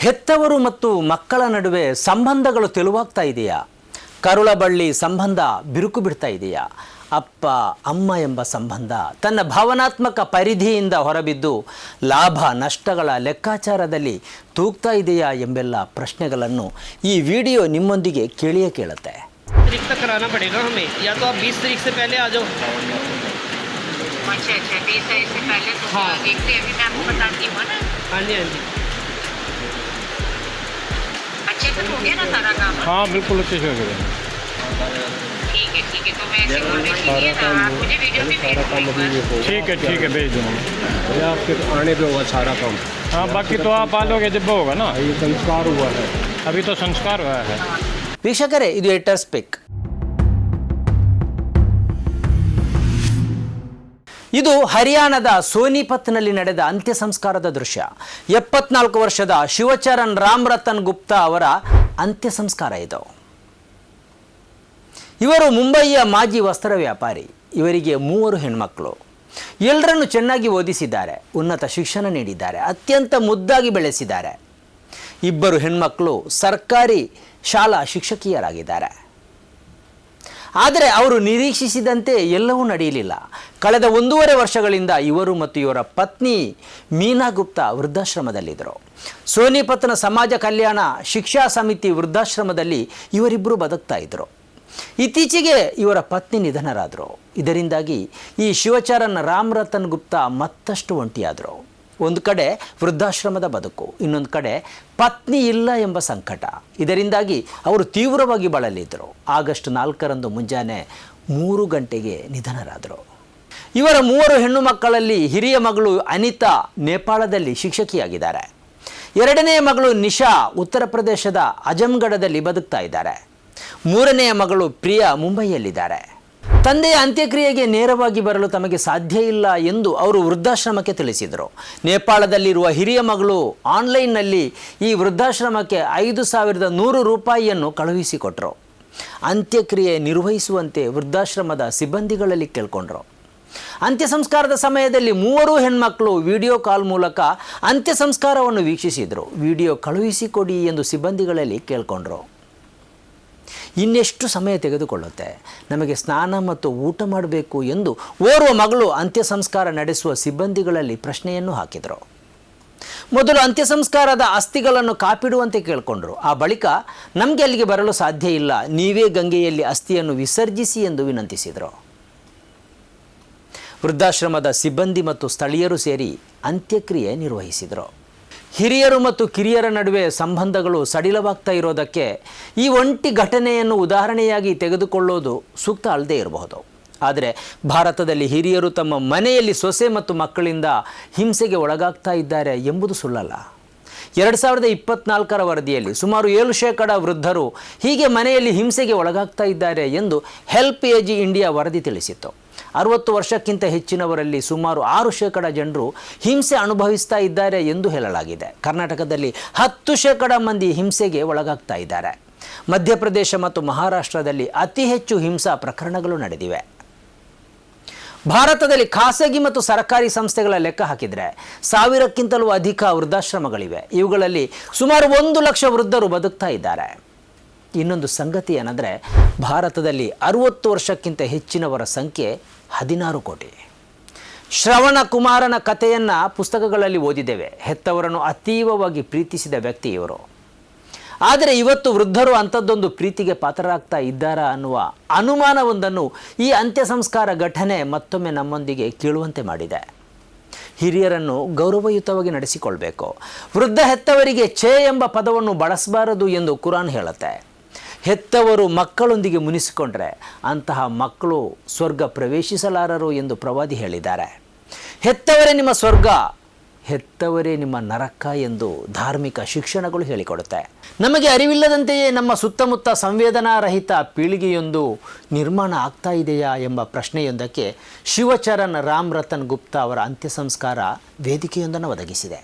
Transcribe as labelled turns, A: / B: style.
A: ಹೆತ್ತವರು ಮತ್ತು ಮಕ್ಕಳ ನಡುವೆ ಸಂಬಂಧಗಳು ತೆಳುವಾಗ್ತಾ ಇದೆಯಾ? ಕರುಳಬಳ್ಳಿ ಸಂಬಂಧ ಬಿರುಕು ಬಿಡ್ತಾ ಇದೆಯಾ? ಅಪ್ಪ ಅಮ್ಮ ಎಂಬ ಸಂಬಂಧ ತನ್ನ ಭಾವನಾತ್ಮಕ ಪರಿಧಿಯಿಂದ ಹೊರಬಿದ್ದು ಲಾಭ ನಷ್ಟಗಳ ಲೆಕ್ಕಾಚಾರದಲ್ಲಿ ತೂಗ್ತಾ ಇದೆಯಾ ಎಂಬೆಲ್ಲ ಪ್ರಶ್ನೆಗಳನ್ನು ಈ ವಿಡಿಯೋ ನಿಮ್ಮೊಂದಿಗೆ ಕೇಳಿಯೇ ಕೇಳುತ್ತೆ.
B: तारीख तक कराना पड़ेगा हमें, या तो आप 20 तारीख से पहले आ जाओ.
C: अच्छा 20 तारीख से पहले तो
B: हाँ.
C: देखते हैं, अभी मैं आपको बताती हूँ ना.
B: हाँ जी, हाँ जी.
C: अच्छे से हो गया ना सारा काम?
D: हाँ बिल्कुल अच्छे से हो गया.
C: ठीक है, तो मैं ऐसे बोल रही थी ना, आप मुझे वीडियो भी भेज दो.
D: ठीक है भेज दूँगा.
E: आपके आने पे होगा सारा काम.
D: हाँ बाकी तो आप आ लोगे जब होगा ना.
E: ये संस्कार हुआ है,
D: अभी तो संस्कार हुआ है.
A: ವೀಕ್ಷಕರೇ, ಇದು ಎಡಿಟರ್ಸ್ ಪಿಕ್. ಇದು ಹರಿಯಾಣದ ಸೋನಿಪತ್ನಲ್ಲಿ ನಡೆದ ಅಂತ್ಯ ಸಂಸ್ಕಾರದ ದೃಶ್ಯ. 74 ವರ್ಷದ ಶಿವಚರಣ್ ರಾಮ್ ರತನ್ ಗುಪ್ತಾ ಅವರ ಅಂತ್ಯ ಸಂಸ್ಕಾರ ಇದು. ಇವರು ಮುಂಬಯಿಯ ಮಾಜಿ ವಸ್ತ್ರ ವ್ಯಾಪಾರಿ. ಇವರಿಗೆ 3 ಹೆಣ್ಮಕ್ಳು. ಎಲ್ಲರನ್ನು ಚೆನ್ನಾಗಿ ಓದಿಸಿದ್ದಾರೆ, ಉನ್ನತ ಶಿಕ್ಷಣ ನೀಡಿದ್ದಾರೆ, ಅತ್ಯಂತ ಮುದ್ದಾಗಿ ಬೆಳೆಸಿದ್ದಾರೆ. 2 ಹೆಣ್ಮಕ್ಳು ಸರ್ಕಾರಿ ಶಾಲಾ ಶಿಕ್ಷಕಿಯರಾಗಿದ್ದಾರೆ. ಆದರೆ ಅವರು ನಿರೀಕ್ಷಿಸಿದಂತೆ ಎಲ್ಲವೂ ನಡೆಯಲಿಲ್ಲ. ಕಳೆದ 1.5 ವರ್ಷಗಳಿಂದ ಇವರು ಮತ್ತು ಇವರ ಪತ್ನಿ ಮೀನಾ ಗುಪ್ತಾ ವೃದ್ಧಾಶ್ರಮದಲ್ಲಿದ್ದರು. ಸೋನಿಪತ್ನ ಸಮಾಜ ಕಲ್ಯಾಣ ಶಿಕ್ಷಾ ಸಮಿತಿ ವೃದ್ಧಾಶ್ರಮದಲ್ಲಿ ಇವರಿಬ್ಬರು ಬದುಕ್ತಾ ಇದ್ದರು. ಇತ್ತೀಚೆಗೆ ಇವರ ಪತ್ನಿ ನಿಧನರಾದರು. ಇದರಿಂದಾಗಿ ಈ ಶಿವಚರಣ್ ರಾಮ್ ರತನ್ ಗುಪ್ತಾ ಮತ್ತಷ್ಟು ಒಂಟಿಯಾದರು. ಒಂದು ಕಡೆ ವೃದ್ಧಾಶ್ರಮದ ಬದುಕು, ಇನ್ನೊಂದು ಕಡೆ ಪತ್ನಿ ಇಲ್ಲ ಎಂಬ ಸಂಕಟ. ಇದರಿಂದಾಗಿ ಅವರು ತೀವ್ರವಾಗಿ ಬಳಲಿದ್ದರು. ಆಗಸ್ಟ್ 4ರಂದು ಮುಂಜಾನೆ 3 ಗಂಟೆಗೆ ನಿಧನರಾದರು. ಇವರ 3 ಹೆಣ್ಣು ಮಕ್ಕಳಲ್ಲಿ ಹಿರಿಯ ಮಗಳು ಅನಿತಾ ನೇಪಾಳದಲ್ಲಿ ಶಿಕ್ಷಕಿಯಾಗಿದ್ದಾರೆ. 2ನೇ ಮಗಳು ನಿಶಾ ಉತ್ತರ ಪ್ರದೇಶದ ಅಜಂಗಢದಲ್ಲಿ ಬದುಕ್ತಾ ಇದ್ದಾರೆ. 3ನೇ ಮಗಳು ಪ್ರಿಯಾ ಮುಂಬೈಯಲ್ಲಿದ್ದಾರೆ. ತಂದೆಯ ಅಂತ್ಯಕ್ರಿಯೆಗೆ ನೇರವಾಗಿ ಬರಲು ತಮಗೆ ಸಾಧ್ಯ ಇಲ್ಲ ಎಂದು ಅವರು ವೃದ್ಧಾಶ್ರಮಕ್ಕೆ ತಿಳಿಸಿದರು. ನೇಪಾಳದಲ್ಲಿರುವ ಹಿರಿಯ ಮಗಳು ಆನ್ಲೈನ್ನಲ್ಲಿ ಈ ವೃದ್ಧಾಶ್ರಮಕ್ಕೆ 5,100 ರೂಪಾಯಿಯನ್ನು ಕಳುಹಿಸಿಕೊಟ್ಟರು. ಅಂತ್ಯಕ್ರಿಯೆ ನಿರ್ವಹಿಸುವಂತೆ ವೃದ್ಧಾಶ್ರಮದ ಸಿಬ್ಬಂದಿಗಳಲ್ಲಿ ಕೇಳ್ಕೊಂಡ್ರು. ಅಂತ್ಯ ಸಂಸ್ಕಾರದ ಸಮಯದಲ್ಲಿ 3 ಹೆಣ್ಮಕ್ಳು ವಿಡಿಯೋ ಕಾಲ್ ಮೂಲಕ ಅಂತ್ಯ ಸಂಸ್ಕಾರವನ್ನು ವೀಕ್ಷಿಸಿದರು. ವಿಡಿಯೋ ಕಳುಹಿಸಿಕೊಡಿ ಎಂದು ಸಿಬ್ಬಂದಿಗಳಲ್ಲಿ ಕೇಳ್ಕೊಂಡ್ರು. ಇನ್ನೆಷ್ಟು ಸಮಯ ತೆಗೆದುಕೊಳ್ಳುತ್ತೆ, ನಮಗೆ ಸ್ನಾನ ಮತ್ತು ಊಟ ಮಾಡಬೇಕು ಎಂದು ಓರ್ವ ಮಗಳು ಅಂತ್ಯ ಸಂಸ್ಕಾರ ನಡೆಸುವ ಸಿಬ್ಬಂದಿಗಳಲ್ಲಿ ಪ್ರಶ್ನೆಯನ್ನು ಹಾಕಿದರು. ಮೊದಲು ಅಂತ್ಯ ಸಂಸ್ಕಾರದ ಅಸ್ಥಿಗಳನ್ನು ಕಾಪಿಡುವಂತೆ ಕೇಳಿಕೊಂಡರು. ಆ ಬಳಿಕ ನಮಗೆ ಅಲ್ಲಿಗೆ ಬರಲು ಸಾಧ್ಯ ಇಲ್ಲ, ನೀವೇ ಗಂಗೆಯಲ್ಲಿ ಅಸ್ಥಿಯನ್ನು ವಿಸರ್ಜಿಸಿ ಎಂದು ವಿನಂತಿಸಿದರು. ವೃದ್ಧಾಶ್ರಮದ ಸಿಬ್ಬಂದಿ ಮತ್ತು ಸ್ಥಳೀಯರು ಸೇರಿ ಅಂತ್ಯಕ್ರಿಯೆ ನಿರ್ವಹಿಸಿದರು. ಹಿರಿಯರು ಮತ್ತು ಕಿರಿಯರ ನಡುವೆ ಸಂಬಂಧಗಳು ಸಡಿಲವಾಗ್ತಾ ಇರೋದಕ್ಕೆ ಈ ಒಂಟಿ ಘಟನೆಯನ್ನು ಉದಾಹರಣೆಯಾಗಿ ತೆಗೆದುಕೊಳ್ಳೋದು ಸೂಕ್ತ ಅಲ್ಲದೇ ಇರಬಹುದು. ಆದರೆ ಭಾರತದಲ್ಲಿ ಹಿರಿಯರು ತಮ್ಮ ಮನೆಯಲ್ಲಿ ಸೊಸೆ ಮತ್ತು ಮಕ್ಕಳಿಂದ ಹಿಂಸೆಗೆ ಒಳಗಾಗ್ತಾ ಇದ್ದಾರೆ ಎಂಬುದು ಸುಳ್ಳಲ್ಲ. 2024ರ ವರದಿಯಲ್ಲಿ ಸುಮಾರು 7% ವೃದ್ಧರು ಹೀಗೆ ಮನೆಯಲ್ಲಿ ಹಿಂಸೆಗೆ ಒಳಗಾಗ್ತಾ ಇದ್ದಾರೆ ಎಂದು ಹೆಲ್ಪ್ ಏಜ್ ಇಂಡಿಯಾ ವರದಿ ತಿಳಿಸಿತ್ತು. 60 ವರ್ಷಕ್ಕಿಂತ ಹೆಚ್ಚಿನವರಲ್ಲಿ ಸುಮಾರು 6% ಜನರು ಹಿಂಸೆ ಅನುಭವಿಸ್ತಾ ಇದ್ದಾರೆ ಎಂದು ಹೇಳಲಾಗಿದೆ. ಕರ್ನಾಟಕದಲ್ಲಿ 10% ಮಂದಿ ಹಿಂಸೆಗೆ ಒಳಗಾಗ್ತಾ ಇದ್ದಾರೆ. ಮಧ್ಯಪ್ರದೇಶ ಮತ್ತು ಮಹಾರಾಷ್ಟ್ರದಲ್ಲಿ ಅತಿ ಹೆಚ್ಚು ಹಿಂಸಾ ಪ್ರಕರಣಗಳು ನಡೆದಿವೆ. ಭಾರತದಲ್ಲಿ ಖಾಸಗಿ ಮತ್ತು ಸರ್ಕಾರಿ ಸಂಸ್ಥೆಗಳ ಲೆಕ್ಕ ಹಾಕಿದರೆ 1000ಕ್ಕಿಂತಲೂ ಅಧಿಕ ವೃದ್ಧಾಶ್ರಮಗಳಿವೆ. ಇವುಗಳಲ್ಲಿ ಸುಮಾರು 1 ಲಕ್ಷ ವೃದ್ಧರು ಬದುಕ್ತಾ ಇದ್ದಾರೆ. ಇನ್ನೊಂದು ಸಂಗತಿ ಏನಂದರೆ, ಭಾರತದಲ್ಲಿ 60 ವರ್ಷಕ್ಕಿಂತ ಹೆಚ್ಚಿನವರ ಸಂಖ್ಯೆ 16 ಕೋಟಿ. ಶ್ರವಣ ಕುಮಾರನ ಕಥೆಯನ್ನು ಪುಸ್ತಕಗಳಲ್ಲಿ ಓದಿದ್ದೇವೆ. ಹೆತ್ತವರನ್ನು ಅತೀವವಾಗಿ ಪ್ರೀತಿಸಿದ ವ್ಯಕ್ತಿ ಇವರು. ಆದರೆ ಇವತ್ತು ವೃದ್ಧರು ಅಂಥದ್ದೊಂದು ಪ್ರೀತಿಗೆ ಪಾತ್ರರಾಗ್ತಾ ಇದ್ದಾರಾ ಅನ್ನುವ ಅನುಮಾನವೊಂದನ್ನು ಈ ಅಂತ್ಯ ಸಂಸ್ಕಾರ ಘಟನೆ ಮತ್ತೊಮ್ಮೆ ನಮ್ಮೊಂದಿಗೆ ಕೇಳುವಂತೆ ಮಾಡಿದೆ. ಹಿರಿಯರನ್ನು ಗೌರವಯುತವಾಗಿ ನಡೆಸಿಕೊಳ್ಬೇಕು. ವೃದ್ಧ ಹೆತ್ತವರಿಗೆ ಛೇ ಎಂಬ ಪದವನ್ನು ಬಳಸಬಾರದು ಎಂದು ಕುರಾನ್ ಹೇಳುತ್ತೆ. ಹೆತ್ತವರು ಮಕ್ಕಳೊಂದಿಗೆ ಮುನಿಸಿಕೊಂಡ್ರೆ ಅಂತಹ ಮಕ್ಕಳು ಸ್ವರ್ಗ ಪ್ರವೇಶಿಸಲಾರರು ಎಂದು ಪ್ರವಾದಿ ಹೇಳಿದ್ದಾರೆ. ಹೆತ್ತವರೇ ನಿಮ್ಮ ಸ್ವರ್ಗ, ಹೆತ್ತವರೇ ನಿಮ್ಮ ನರಕ ಎಂದು ಧಾರ್ಮಿಕ ಶಿಕ್ಷಣಗಳು ಹೇಳಿಕೊಡುತ್ತೆ. ನಮಗೆ ಅರಿವಿಲ್ಲದಂತೆಯೇ ನಮ್ಮ ಸುತ್ತಮುತ್ತ ಸಂವೇದನಾರಹಿತ ಪೀಳಿಗೆಯೊಂದು ನಿರ್ಮಾಣ ಆಗ್ತಾ ಇದೆಯಾ ಎಂಬ ಪ್ರಶ್ನೆಯೊಂದಕ್ಕೆ ಶಿವಚರಣ್ ರಾಮ್ ರತನ್ ಗುಪ್ತಾ ಅವರ ಅಂತ್ಯ ಸಂಸ್ಕಾರ ವೇದಿಕೆಯೊಂದನ್ನು ಒದಗಿಸಿದೆ.